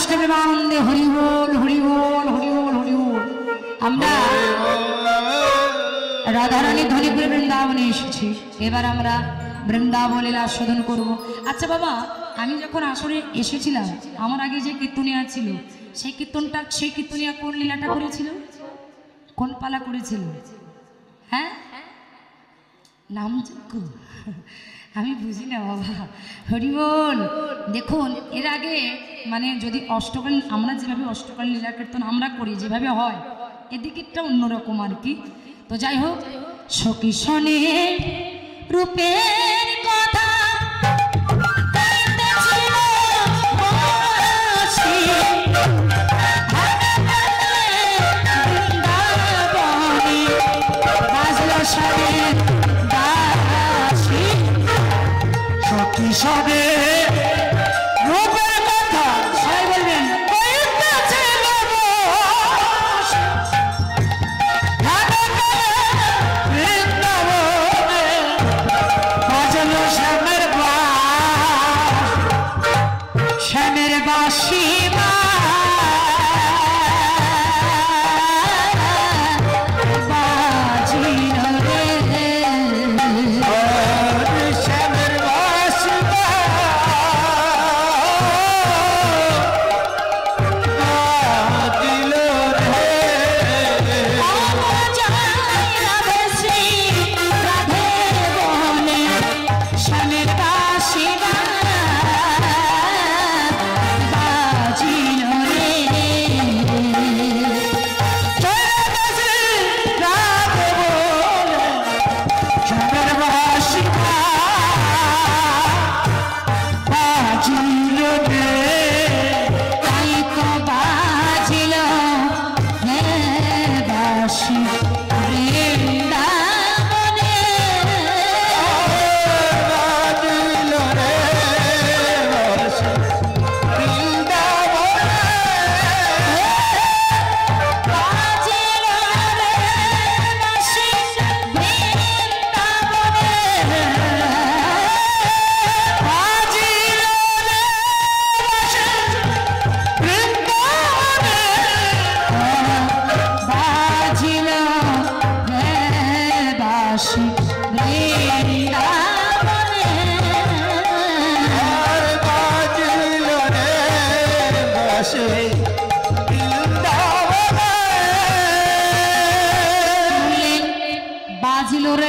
রাধাষ্টমী হরি বল হরি বল হরি বল হরি বল। আমরা রাধারানী ধ্বনিপুরে বৃন্দাবনে এসেছি, এবার আমরা বৃন্দাবন লীলা আস্বাদন করব। আচ্ছা বাবা, আমি যখন আসরে এসেছিলাম আমার আগে যে কীর্তনিয়া ছিল সেই কীর্তনিয়া কোন লীলাটা করেছিল, কোন পালা করেছিল? হ্যাঁ, নামযজ্ঞ। আমি বুঝি না বাবা, হরি বল। দেখুন এর আগে মানে যদি অষ্টকাল, আমরা যেভাবে অষ্টকাল লীলা কীর্তন আমরা করি যেভাবে হয়, এদিকেরটা অন্যরকম আর কি। তো যাই হোক, সখী শোনে রূপের কথা সবে রূপের কথা সবাই বলবেন শ্যামের বাসি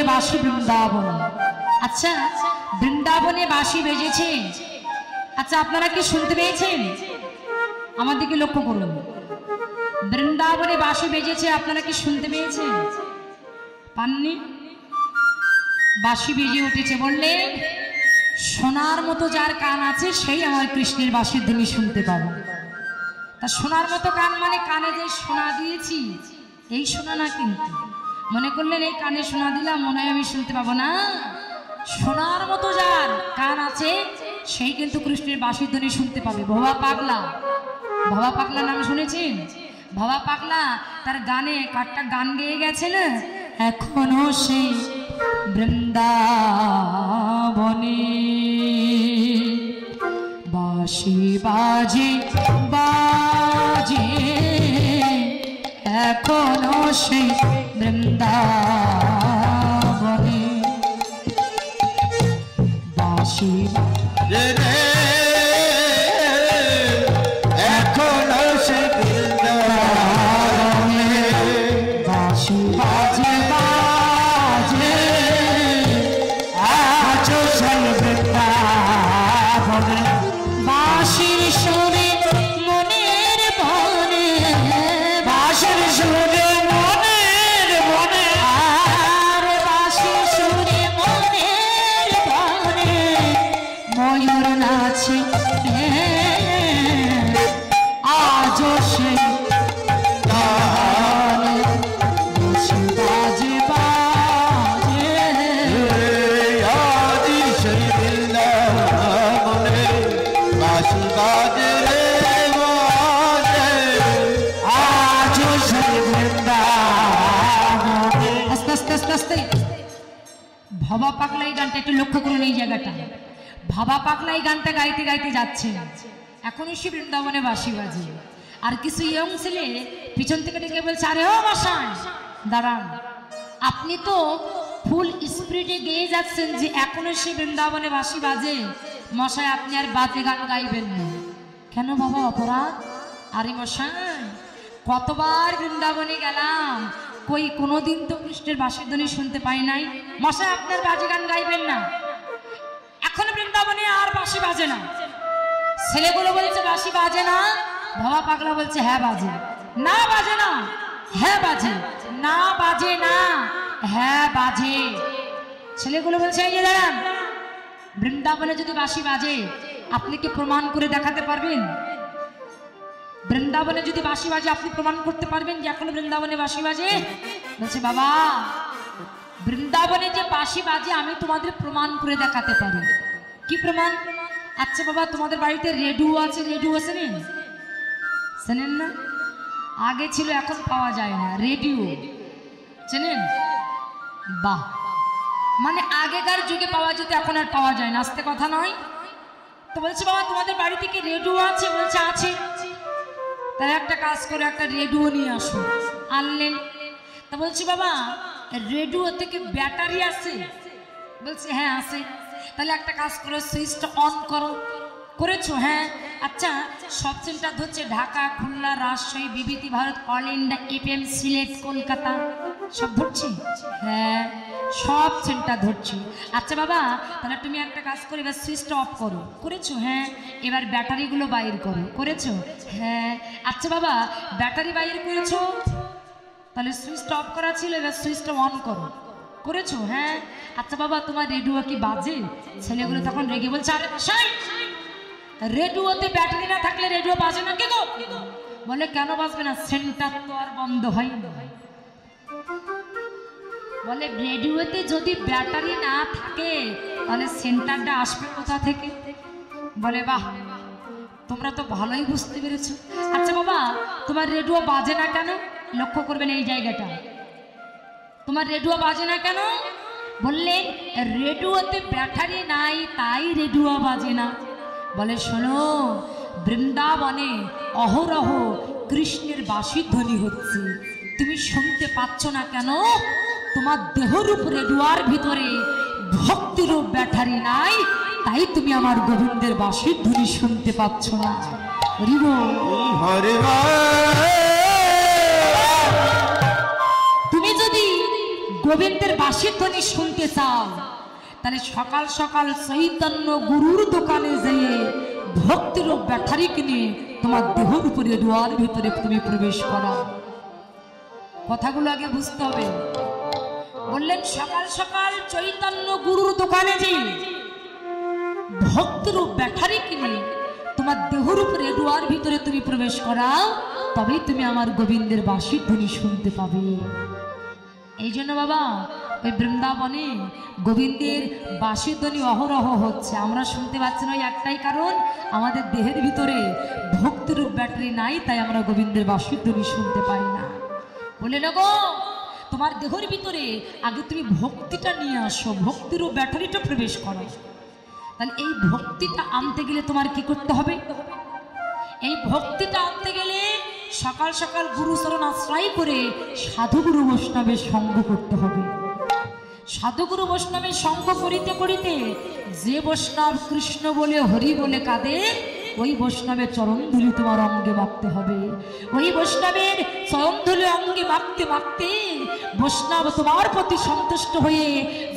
বাঁশি বৃন্দাবন। আচ্ছা, বৃন্দাবনে বাঁশি বেজেছে, আচ্ছা আপনারা কি শুনতে পেয়েছেন? আমার দিকে লক্ষ্য করুন, বৃন্দাবনে বাঁশি বেজেছে, আপনারা কি শুনতে পেয়েছেন? পাননি? বাঁশি বেজে উঠেছে, বললে সোনার মতো যার কান আছে সেই আমার কৃষ্ণের বাঁশির ধ্বনি শুনতে পাবো। তা সোনার মতো কান মানে কানে যে সোনা দিয়েছি এই সোনা না, কিন্তু মনে করলেন এই কানে সোনা দিলাম মনে হয় আমি শুনতে পাবো না। সোনার মতো যার কান আছে সেই কিন্তু কৃষ্ণের বাঁশির ধ্বনি শুনতে পাবে। ভবা পাগলা, ভবা পাগলা নাম শুনেছেন? ভবা পাগলা তার গানে কারটা গান গেয়ে গেছে না, এখনো সেই বৃন্দাবনে বাঁশি বাজে বাজে, এখনো সেই বৃন্দাবনে বাঁশি এখনো সে বৃন্দাবনে বাঁশি বাজে বাজে, আছো সেই বৃন্দাবনে বাঁশির সুরে মনের বনে, বাঁশির সুরে মনের বনে, আর বাঁশির সুরে মনের বনে ময়ূর নাচে আজও সেই গানে বাঁশি বাজে বাজে, আদি সেই বৃন্দাবনে বাঁশি বাজে রে বাজে, আজও সেই বৃন্দাবনে। আস্তে আস্তে আস্তে আস্তে ভবা পাগলা এই গানটা একটু লক্ষ্য করুন, এই জায়গাটা ভবা পাগলা এই গানটা গাইতে গাইতে যাচ্ছে, এখনই সে বৃন্দাবনে বাঁশি বাজে। আর কিছু ইয়ং ছেলে পিছন থেকে ডেকে বলছে, আরে ও মশাই দাঁড়ান, আপনি তো ফুল স্পিডে গেয়ে যাচ্ছেন যে এখনো সে বৃন্দাবনে বাঁশি বাজে, মশাই আপনি আর বাজে গান গাইবেন না কেন বাবা, অপরাধ? আরে মশাই কতবার বৃন্দাবনে গেলাম, কই কোনোদিন তো কৃষ্ণের বাঁশির ধ্বনি শুনতে পাই নাই, মশাই আপনার বাজে গান গাইবেন না। এখন বৃন্দাবনে আর বাঁশি বাজে না। ছেলেগুলো বলছে বাঁশি বাজে না, বাবা পাগলা বলছে হ্যাঁ বাজে। না বাজে না, হ্যাঁ বাজে। না বাজে না, হ্যাঁ বাজে। ছেলেগুলো বলছে এই যে দাঁড়ান, বৃন্দাবনে যদি বাঁশি বাজে আপনি কি প্রমাণ করে দেখাতে পারবেন? বৃন্দাবনে যদি বাঁশি বাজে আপনি প্রমাণ করতে পারবেন যে এখনো বৃন্দাবনে বাঁশি বাজে? বলছে বাবা বৃন্দাবনে যে বাঁশি বাজে আমি তোমাদের প্রমাণ করে দেখাতে পারি। কি প্রমাণ? আচ্ছা বাবা তোমাদের বাড়িতে রেডিও আছে, রেডিও শোনেন? শোনেন না? আগে ছিল এখন পাওয়া যায় না, রেডিও চেনেন? বাহ, মানে আগেকার যুগে পাওয়া যেত এখন আর পাওয়া যায় না, আস্তে কথা নয়। তো বলছে বাবা তোমাদের বাড়িতে কি রেডিও আছে? বলছে আছে। তাহলে একটা কাজ করে একটা রেডিও নিয়ে আসো। আনলেন। তা বলছি বাবা রেডিও থেকে ব্যাটারি আছে? বলছে হ্যাঁ আছে। তাহলে একটা কাজ করো, সুইচটা অন করো। করেছো? হ্যাঁ। আচ্ছা সব সেন্টার ধরছে Dhaka, Khulna, Rajshahi, BBT Bharat, all India, FM, Sylhet, Kolkata সব ধরছি? হ্যাঁ সব সেন্টার ধরছি। আচ্ছা বাবা তাহলে তুমি একটা কাজ করো, এবার সুইচটা অফ করো। করেছো? হ্যাঁ। এবার ব্যাটারিগুলো বাইর করো। করেছো? হ্যাঁ। আচ্ছা বাবা ব্যাটারি বাইর করেছো, তাহলে সুইচটা অফ করা ছিল, এবার সুইচটা অন করো। করেছো? হ্যাঁ। আচ্ছা বাবা তোমার রেডিও কি বাজে? ছেলেগুলো তখন রেগে বলছে আরে মশাই রেডিওতে ব্যাটারি না থাকলে রেডিও বাজে না কি গো? বলে কেন বাজবে না, সেন্টার তো আর বন্ধ হয় না। বলে রেডিওতে যদি ব্যাটারি না থাকে তাহলে সেন্টারটা আসবে কোথা থেকে? বলে বাহ তোমরা তো ভালোই বুঝতে পেরেছো। আচ্ছা বাবা তোমার রেডিও বাজে না কেন? লক্ষ্য করবেন এই জায়গাটা, তোমার রেডিও বাজে না কেন? বললেন রেডিওতে ব্যাটারি নাই তাই রেডিও বাজে না। বলে শোনো বৃন্দাবনে অহরহ কৃষ্ণের বাঁশির ধ্বনি হচ্ছে, তুমি শুনতে পাচ্ছ না কেন? তোমার দেহরূপ রেডিওর ভিতরে ভক্তিরূপ ব্যাটারি নাই, তাই তুমি আমার গোবিন্দের বাঁশির ধ্বনি শুনতে পাচ্ছ না। তুমি যদি গোবিন্দের বাঁশির ধ্বনি শুনতে চাও তাহলে সকাল সকাল চৈতন্য গুরুর দোকানে যেয়ে ভক্তিরূপ ব্যাটারি কিনে তোমার দেহর উপরে রেডিওর ভিতরে তুমি প্রবেশ করো। কথাগুলো আগে বুঝতে হবে। বললেন সকাল সকাল চৈতন্য গুরুর দোকানে যে ভক্তিরূপ ব্যাটারি কিনে তোমার দেহর উপরে রেডিওর ভিতরে তুমি প্রবেশ করাও, তবেই তুমি আমার গোবিন্দের বাঁশির ধ্বনি শুনতে পাবে। এই জন্য বাবা ওই বৃন্দাবনে গোবিন্দের বাঁশির ধ্বনি অহরহ হচ্ছে, আমরা শুনতে পাচ্ছি না। ওই একটাই কারণ, আমাদের দেহের ভিতরে ভক্তিরূপ ব্যাটারি নাই, তাই আমরা গোবিন্দের বাঁশির ধ্বনি শুনতে পাই না। বলে না গো তোমার দেহের ভিতরে আগে তুমি ভক্তিটা নিয়ে আসো, ভক্তিরূপ ব্যাটারিটা প্রবেশ করো। তাহলে এই ভক্তিটা আনতে গেলে তোমার কি করতে হবে? এই ভক্তিটা আনতে গেলে সকাল সকাল গুরুচরণ আশ্রয় করে সাধুগুরু বৈষ্ণবের সঙ্গ করতে হবে। সাধুগুরু বৈষ্ণবের সঙ্গ করিতে করিতে যে বৈষ্ণব কৃষ্ণ বলে হরি বলে কাঁদে, ওই বৈষ্ণবের চরণধুলি তোমার অঙ্গে মাখতে হবে। ওই বৈষ্ণবের চরণধুলি অঙ্গে মাখতে মাখতে বৈষ্ণব তোমার প্রতি সন্তুষ্ট হয়ে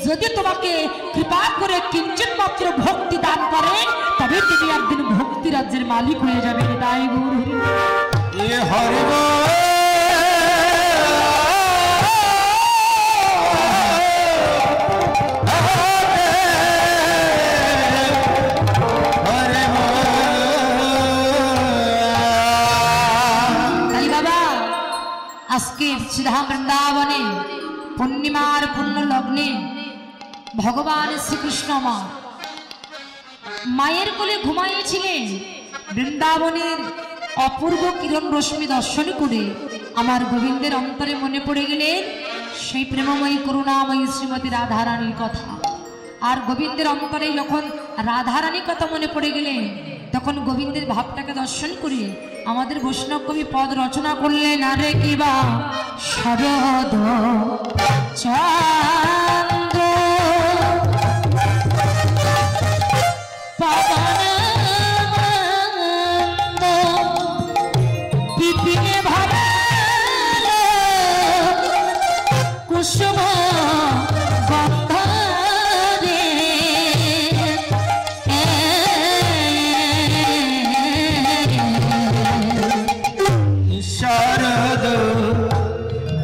যদি তোমাকে কৃপা করে কিঞ্চিত মাত্র ভক্তি দান করে, তবে তুমি একদিন ভক্তি রাজ্যের মালিক হয়ে যাবে। তাই গুরু হরি আজকে শ্রীধাম বৃন্দাবনে পূর্ণিমার পূর্ণ লগ্নে ভগবান শ্রীকৃষ্ণ মায়ের কোলে ঘুমাইয়েছিলেন। বৃন্দাবনের অপূর্ব কিরণ রশ্মি দর্শন করে আমার গোবিন্দের অন্তরে মনে পড়ে গেলেন সেই প্রেমময়ী করুণাময়ী শ্রীমতী রাধারানীর কথা। আর গোবিন্দের অন্তরে যখন রাধারানীর কথা মনে পড়ে গেলেন তখন গোবিন্দের ভাবটাকে দর্শন করিয়ে আমাদের বৈষ্ণব কবি পদ রচনা করলেন, আরে কিবা শরদ চন্দ্র পবনানন্দ বিপিনে ভরাল কুসুম শরদ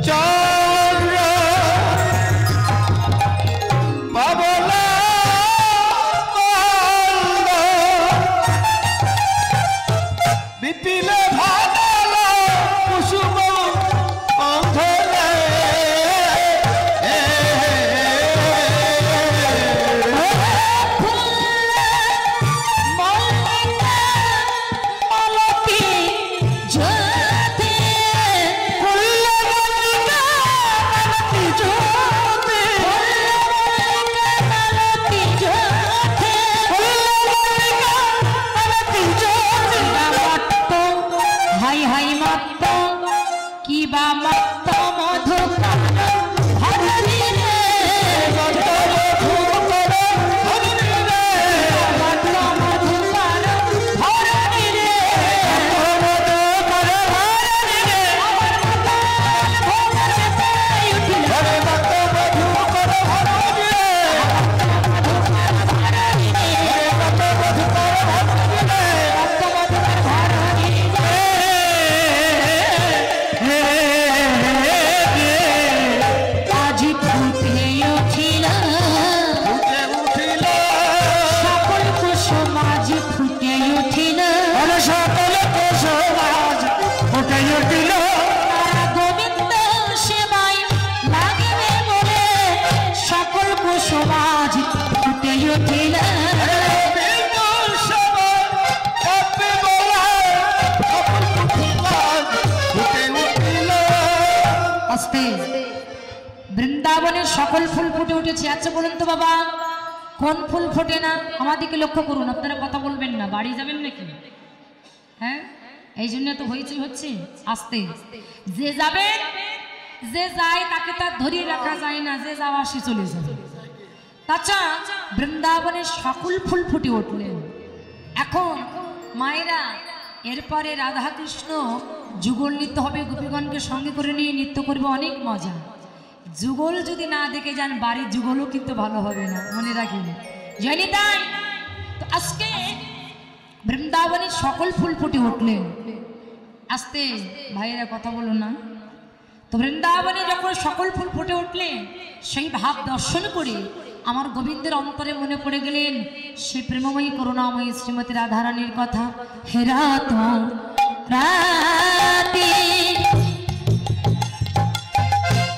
চন্দ্র পবনানন্দ বিপিনে ভরাল কুসুম গন্ধরে। বৃন্দাবনের সকল ফুল ফুটে উঠেছে। আচ্ছা বলুন তো বাবা, কোন ফুল ফোটে না? আমাদেরকে লক্ষ্য করুন, আপনারা কথা বলবেন না, বাড়ি যাবেন নাকি? হ্যাঁ, এই জন্য তো হয়েছে হচ্ছে। আস্তে যে যাবে, যে যায় তাকে তার ধরিয়ে রাখা যায় না, যে যাওয়া সে চলে যাবে। আচ্ছা, বৃন্দাবনের সকল ফুল ফুটে উঠলেন। এখন মায়েরা এরপরে রাধা কৃষ্ণ যুগল নৃত্য হবে, গোপীগণকে সঙ্গে করে নিয়ে নৃত্য করবে, অনেক মজা। যুগল যদি না দেখে যান বাড়ির যুগলও কিন্তু ভালো হবে না, মনে রাখেন। জানি তাই তো আজকে বৃন্দাবনের সকল ফুল ফুটে উঠলেন। আস্তে ভাইয়েরা কথা বলো না তো। বৃন্দাবনে যখন সকল ফুল ফুটে উঠলেন, সেই ভাব দর্শন করে আমার গোবিন্দের অন্তরে মনে পড়ে গেলেন সেই প্রেমময়ী করুণাময়ী শ্রীমতী রাধারানীর কথা। হেরা তো রাতি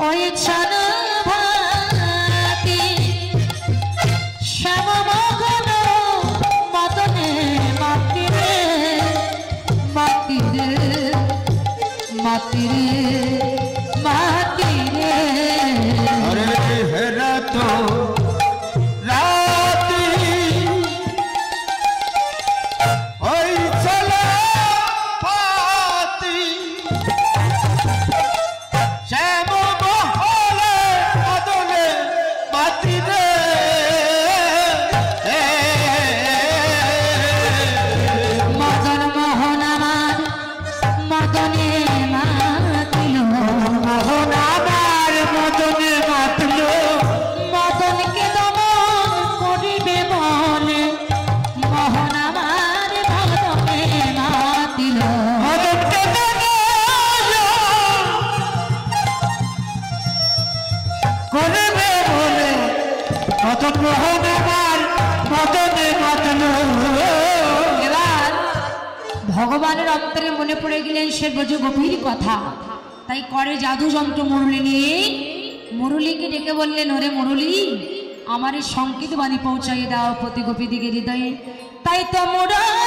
ওই ভাতি শ্যাম মগন মদনে মাতিরে মাতিরে মাতিরে মাতিরে। আরে হেরা তো রাতি ওই চলা পাতি শ্যাম মহলে মদনে মাতিরে। মদন মোহন আমার মদনে মাতিল, মোহন আমার মদনে মাতিল, মদনকে দমন করিবে মনে, মোহন আমার মদনে মাতিল। মদনকে করবে বলে কত মোহন আমার মদনে মাতিল। এবার ভগবানের অন্তরে মনে পড়ে গেলেন সে ব্রজ গভীর কথা, তাই করে জাদু যন্ত্র মুরলি নিয়ে মুরলীকে ডেকে বললেন, ওরে মুরলী, আমার এই সংকেত বাণী পৌঁছাইয়ে দাও প্রতি গোপী দিকে হৃদয়ে। তাই তো মুরলী